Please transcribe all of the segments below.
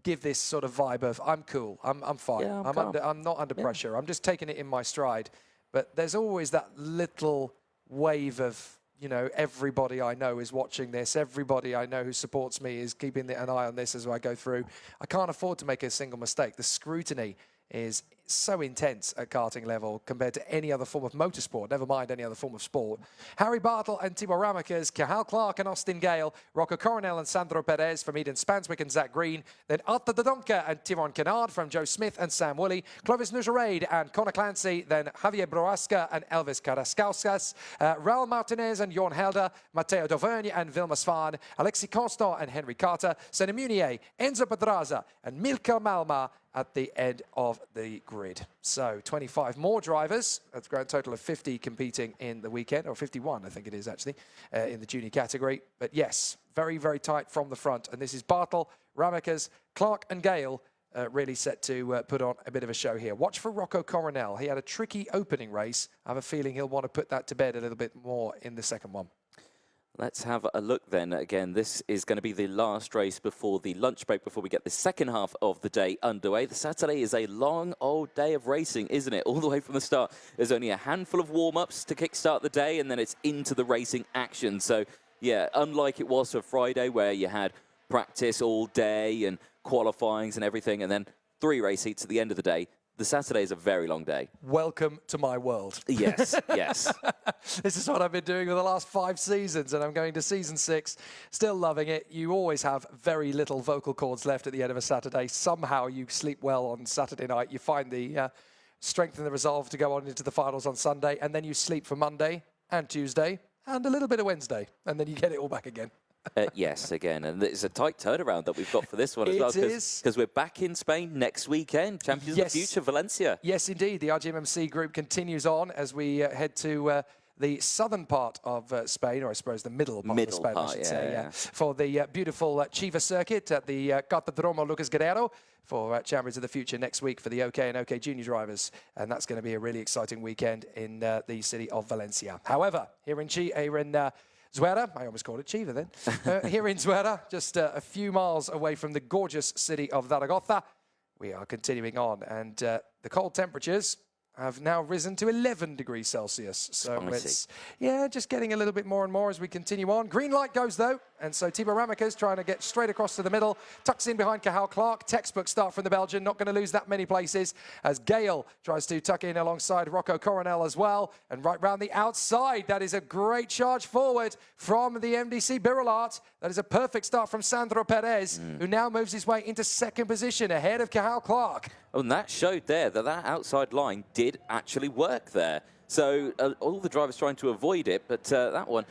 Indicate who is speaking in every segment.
Speaker 1: give this sort of vibe of I'm cool, I'm fine,
Speaker 2: Yeah,
Speaker 1: I'm not under pressure, I'm just taking it in my stride. But there's always that little wave of, you know, everybody I know is watching this, everybody I know who supports me is keeping an eye on this as I go through. I can't afford to make a single mistake. The scrutiny is so intense at karting level compared to any other form of motorsport, never mind any other form of sport. Harry Bartle and Tibor Ramakas, Cathal Clark and Austin Gale, Rocco Coronel and Sandro Perez from Eden Spanswick and Zach Green, then Arta Dodonka and Tyrone Kennard from Joe Smith and Sam Woolley, Clovis Nujarade and Connor Clancy, then Javier Broasca and Elvis Karaskauskas, Raul Martinez and Jorn Helder, Matteo Dauvergne and Vilma Svan, Alexis Constant and Henry Carter, Senna Munier, Enzo Pedraza and Milka Malma at the end of the grid. So 25 more drivers, that's a grand total of 50 competing in the weekend, or 51 I think it is actually, in the junior category. But yes, very, very tight from the front. And this is Bartle, Ramakas, Clark and Gale really set to put on a bit of a show here. Watch for Rocco Coronel. He had a tricky opening race. I have a feeling he'll want to put that to bed a little bit more in the second one.
Speaker 2: Let's have a look then. Again, this is going to be the last race before the lunch break, before we get the second half of the day underway. The Saturday is a long old day of racing, isn't it? All the way from the start. There's only a handful of warm-ups to kickstart the day, and then it's into the racing action. So, yeah, unlike it was for Friday, where you had practice all day and qualifyings and everything, and then 3 race heats at the end of the day, the Saturday is a very long day.
Speaker 1: Welcome to my world.
Speaker 2: Yes, yes.
Speaker 1: This is what I've been doing for the last 5 seasons, and I'm going to season 6, still loving it. You always have very little vocal cords left at the end of a Saturday. Somehow you sleep well on Saturday night. You find the strength and the resolve to go on into the finals on Sunday, and then you sleep for Monday and Tuesday and a little bit of Wednesday, and then you get it all back again.
Speaker 2: Yes, again, and it's a tight turnaround that we've got for this one as well, because we're back in Spain next weekend, Champions of the Future, Valencia.
Speaker 1: Yes, indeed. The RGMMC group continues on as we head to the southern part of Spain, or I suppose the middle part of Spain, I should say, for the beautiful Chiva circuit at the Cartodromo Lucas Guerrero for Champions of the Future next week for the OK and OK Junior drivers. And that's going to be a really exciting weekend in the city of Valencia. However, here in Zuera, I almost called it Chiva then. Here in Zuera, just a few miles away from the gorgeous city of Zaragoza, we are continuing on. And the cold temperatures have now risen to 11 degrees Celsius. So it's, just getting a little bit more and more as we continue on. Green light goes, though. And so Tibor Ramakas trying to get straight across to the middle. Tucks in behind Cathal Clark. Textbook start from the Belgian. Not going to lose that many places as Gale tries to tuck in alongside Rocco Coronel as well. And right round the outside, that is a great charge forward from the MDC Birolart. That is a perfect start from Sandro Perez, who now moves his way into second position ahead of Cathal Clark.
Speaker 2: Oh, and that showed there that outside line did actually work there. So all the drivers trying to avoid it, but that one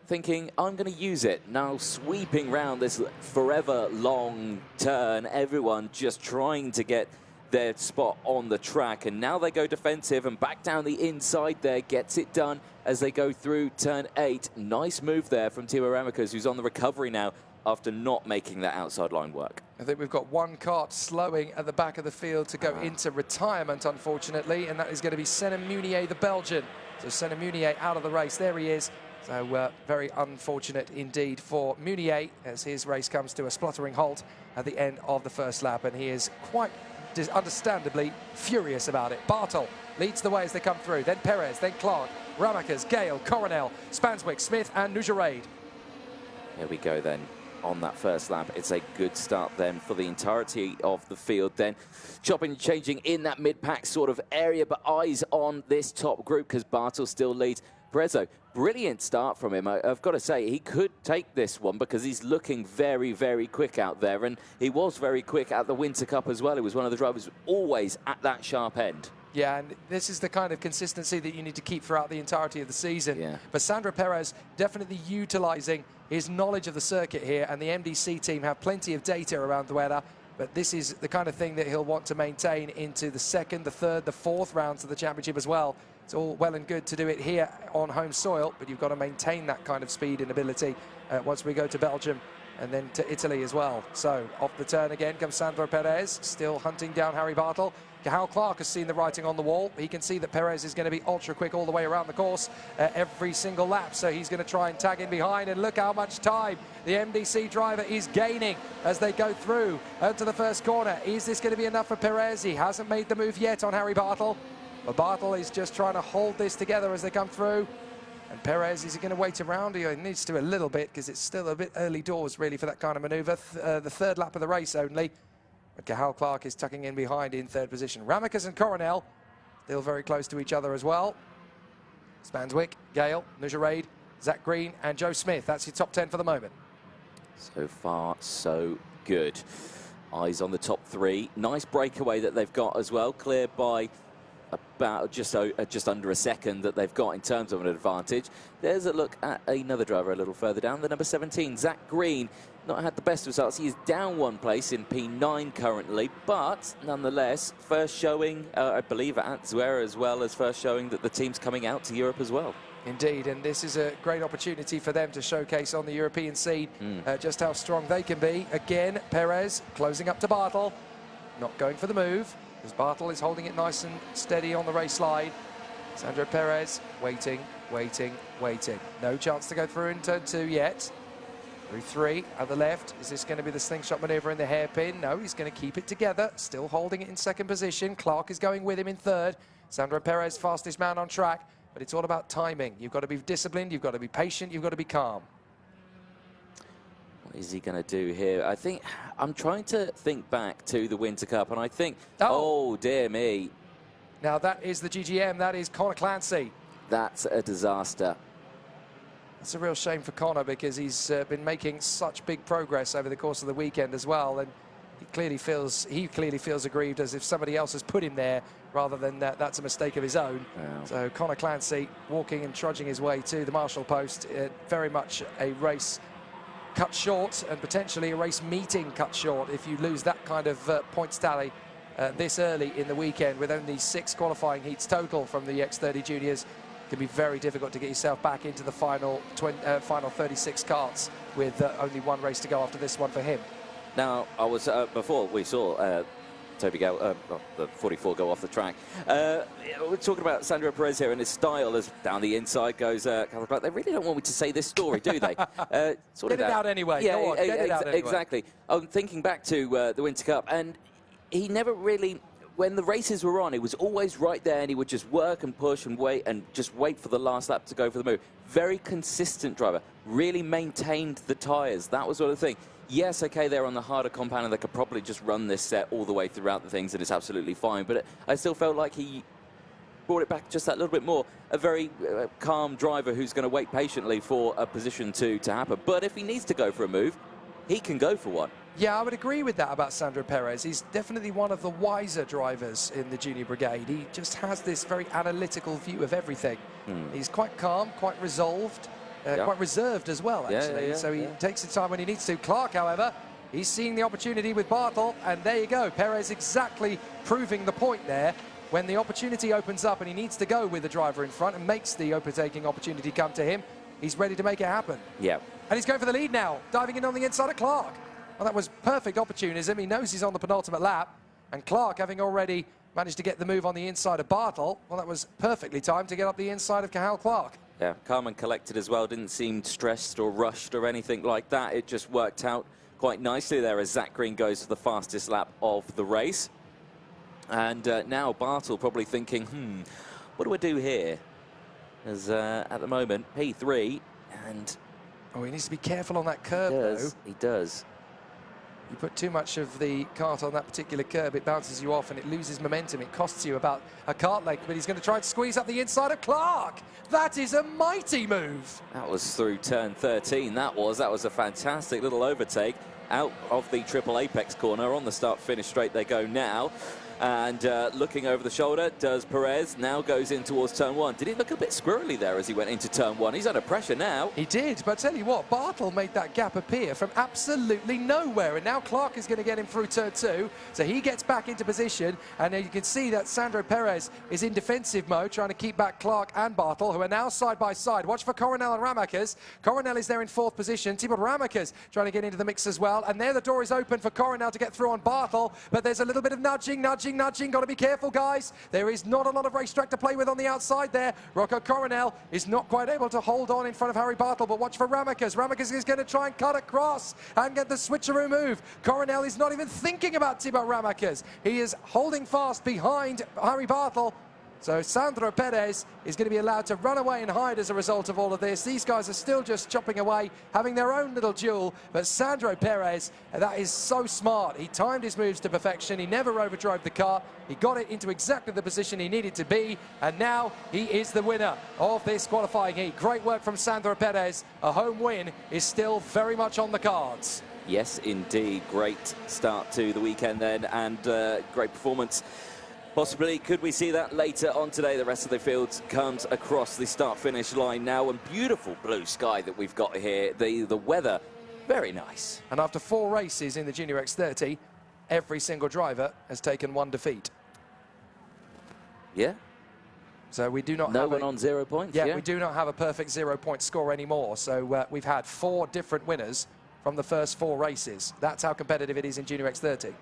Speaker 2: thinking, I'm going to use it. Now sweeping round this forever long turn, everyone just trying to get their spot on the track. And now they go defensive and back down the inside there, gets it done as they go through turn 8. Nice move there from Tibor Ramakas, who's on the recovery now after not making that outside line work.
Speaker 1: I think we've got one kart slowing at the back of the field to go into retirement, unfortunately, and that is going to be Senna Munier, the Belgian. So Senna Munier out of the race. There he is. So very unfortunate indeed for Munier as his race comes to a spluttering halt at the end of the first lap, and he is quite understandably furious about it. Bartle leads the way as they come through. Then Perez, then Clark, Ramakas, Gale, Coronel, Spanswick, Smith and Nujarade.
Speaker 2: Here we go then. On that first lap, it's a good start then for the entirety of the field then. Chopping and changing in that mid-pack sort of area, but eyes on this top group because Bartle still leads. Perezzo, brilliant start from him. I've got to say, he could take this one because he's looking very, very quick out there, and he was very quick at the Winter Cup as well. He was one of the drivers always at that sharp end.
Speaker 1: Yeah, and this is the kind of consistency that you need to keep throughout the entirety of the season.
Speaker 2: Yeah.
Speaker 1: But Sandro Perez definitely utilising his knowledge of the circuit here, and the MDC team have plenty of data around Zuera, but this is the kind of thing that he'll want to maintain into the second, the third, the fourth rounds of the championship as well. It's all well and good to do it here on home soil, but you've got to maintain that kind of speed and ability once we go to Belgium and then to Italy as well. So off the turn again comes Sandro Perez, still hunting down Harry Bartle. Cathal Clark has seen the writing on the wall. He can see that Perez is going to be ultra quick all the way around the course every single lap. So he's going to try and tag in behind, and look how much time the MDC driver is gaining as they go through to the first corner. Is this going to be enough for Perez? He hasn't made the move yet on Harry Bartle, but Bartle is just trying to hold this together as they come through. And Perez, is he going to wait around? He needs to a little bit because it's still a bit early doors really for that kind of manoeuvre. The third lap of the race only. But Cathal Clark is tucking in behind in third position. Ramicus and Coronel still very close to each other as well. Spanswick, Gale, Nujaraid, Zach Green and Joe Smith. That's your top 10 for the moment.
Speaker 2: So far, so good. Eyes on the top 3. Nice breakaway that they've got as well, cleared by about just under a second that they've got in terms of an advantage. There's a look at another driver a little further down, the number 17, Zach Green. Not had the best results. He is down 1 place in P9 currently, but nonetheless, first showing, I believe, at Zuera as well as first showing that the team's coming out to Europe as well.
Speaker 1: Indeed, and this is a great opportunity for them to showcase on the European scene just how strong they can be. Again, Perez closing up to Bartle, not going for the move, because Bartle is holding it nice and steady on the race slide. Sandro Perez waiting, waiting, waiting. No chance to go through in turn 2 yet. Through 3 at the left. Is this going to be the slingshot manoeuvre in the hairpin? No, he's going to keep it together, still holding it in second position. Clark is going with him in third. Sandro Perez, fastest man on track. But it's all about timing. You've got to be disciplined, you've got to be patient, you've got to be calm.
Speaker 2: What is he going to do here? I think I'm trying to think back to the Winter Cup, and I think, oh dear me.
Speaker 1: Now that is the GGM, that is Connor Clancy.
Speaker 2: That's a disaster.
Speaker 1: It's a real shame for Connor because he's been making such big progress over the course of the weekend as well, and he clearly feels aggrieved as if somebody else has put him there rather than that's a mistake of his own. Wow. So Connor Clancy walking and trudging his way to the marshal post, very much a race cut short and potentially a race meeting cut short if you lose that kind of points tally this early in the weekend with only 6 qualifying heats total from the X30 juniors. It can be very difficult to get yourself back into the final 36 carts with only 1 race to go after this one for him.
Speaker 2: Now, I was before we saw Toby Gale, the 44 go off the track. We're talking about Sandro Perez here and his style as down the inside goes. They really don't want me to say this story, do they?
Speaker 1: Get it out anyway.
Speaker 2: Yeah,
Speaker 1: go on, get it out anyway.
Speaker 2: Exactly. I'm thinking back to the Winter Cup, and he never really, when the races were on, he was always right there, and he would just work and push and wait and just wait for the last lap to go for the move. Very consistent driver. Really maintained the tyres. That was sort of the thing. Yes, okay, they're on the harder compound and they could probably just run this set all the way throughout the things and it's absolutely fine. But I still felt like he brought it back just that little bit more. A very calm driver who's going to wait patiently for a position to happen. But if he needs to go for a move, he can go for one.
Speaker 1: Yeah, I would agree with that about Sandro Perez. He's definitely one of the wiser drivers in the junior brigade. He just has this very analytical view of everything. He's quite calm, quite resolved. Quite reserved as well, actually. So he takes the time when he needs to. Clark, however, he's seeing the opportunity with Bartle, and there you go. Perez exactly proving the point there. When the opportunity opens up and he needs to go with the driver in front and makes the overtaking opportunity come to him, he's ready to make it happen. Yeah. And he's going for the lead now, diving in on the inside of Clark. Well, that was perfect opportunism. He knows he's on the penultimate lap, and Clark, having already managed to get the move on the inside of Bartle, well, that was perfectly timed to get up the inside of Cathal Clark.
Speaker 2: Yeah, calm and collected as well. Didn't seem stressed or rushed or anything like that. It just worked out quite nicely there as Zach Green goes for the fastest lap of the race. And now Bartle probably thinking, what do I do here? As at the moment, P3 and...
Speaker 1: Oh, he needs to be careful on that curb, though.
Speaker 2: He does.
Speaker 1: You put too much of the cart on that particular curb, it bounces you off and it loses momentum. It costs you about a cart length, but he's going to try to squeeze up the inside of Clark. That is a mighty move.
Speaker 2: That was through turn 13. That was a fantastic little overtake out of the triple apex corner. On the start-finish straight they go now. And looking over the shoulder, does Perez, now goes in towards turn 1. Did he look a bit squirrely there as he went into turn 1? He's under pressure now.
Speaker 1: He did, but tell you what, Bartel made that gap appear from absolutely nowhere, and now Clark is going to get him through turn 2, so he gets back into position, and you can see that Sandro Perez is in defensive mode, trying to keep back Clark and Bartel, who are now side by side. Watch for Coronel and Ramakers. Coronel is there in 4th position. Tibor Ramakers trying to get into the mix as well, and there the door is open for Coronel to get through on Bartel, but there's a little bit of nudging. Got to be careful, guys. There is not a lot of racetrack to play with on the outside there. Rocco Coronel is not quite able to hold on in front of Harry Bartel, but watch for Ramakers. Ramakers is going to try and cut across and get the switcheroo move. Coronel is not even thinking about Thibaut Ramakers. He is holding fast behind Harry Bartel. So Sandro Perez is going to be allowed to run away and hide as a result of all of this. These guys are still just chopping away, having their own little duel. But Sandro Perez, that is so smart. He timed his moves to perfection. He never overdrove the car. He got it into exactly the position he needed to be. And now he is the winner of this qualifying heat. Great work from Sandro Perez. A home win is still very much on the cards.
Speaker 2: Yes, indeed. Great start to the weekend then, and great performance. Possibly, could we see that later on today? The rest of the field comes across the start-finish line now, and beautiful blue sky that we've got here. The weather, very nice.
Speaker 1: And after 4 races in the Junior X30, every single driver has taken 1 defeat.
Speaker 2: Yeah.
Speaker 1: So we do not
Speaker 2: no
Speaker 1: have
Speaker 2: one on 0 points.
Speaker 1: Yeah, we do not have a perfect 0-point score anymore. So we've had 4 different winners from the first 4 races. That's how competitive it is in Junior X30.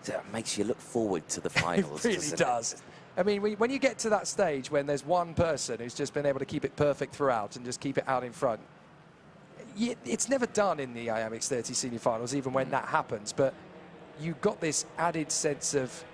Speaker 2: That makes you look forward to the finals.
Speaker 1: It really does. I mean, when you get to that stage when there's one person who's just been able to keep it perfect throughout and just keep it out in front, it's never done in the IAME X30 senior finals, even when that happens. But you've got this added sense of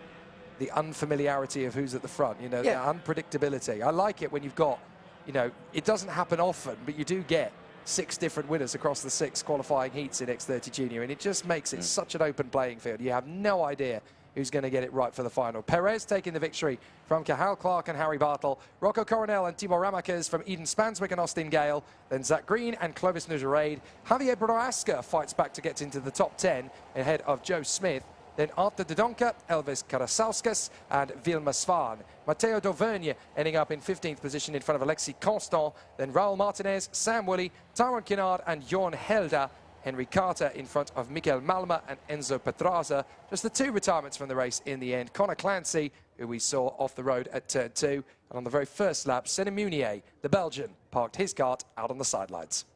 Speaker 1: the unfamiliarity of who's at the front, you know, the unpredictability. I like it when you've got, you know, it doesn't happen often, but you do get 6 different winners across the 6 qualifying heats in X30 Junior, and it just makes it such an open playing field. You have no idea who's going to get it right for the final. Perez taking the victory from Cathal Clark and Harry Bartel, Rocco Coronel and Tibor Ramakers from Eden Spanswick and Austin Gale, then Zach Green and Clovis Nujeraid. Javier Proaska fights back to get into the top 10 ahead of Joe Smith. Then Arthur Dodonka, Elvis Karasauskas and Vilma Svan. Matteo Dauvergne ending up in 15th position in front of Alexis Constant. Then Raul Martinez, Sam Woolley, Tyron Kinnard and Jorn Helder. Henry Carter in front of Mikael Malma and Enzo Petraza. Just the 2 retirements from the race in the end. Connor Clancy, who we saw off the road at turn 2. And on the very first lap, Senna Munier, the Belgian, parked his kart out on the sidelines.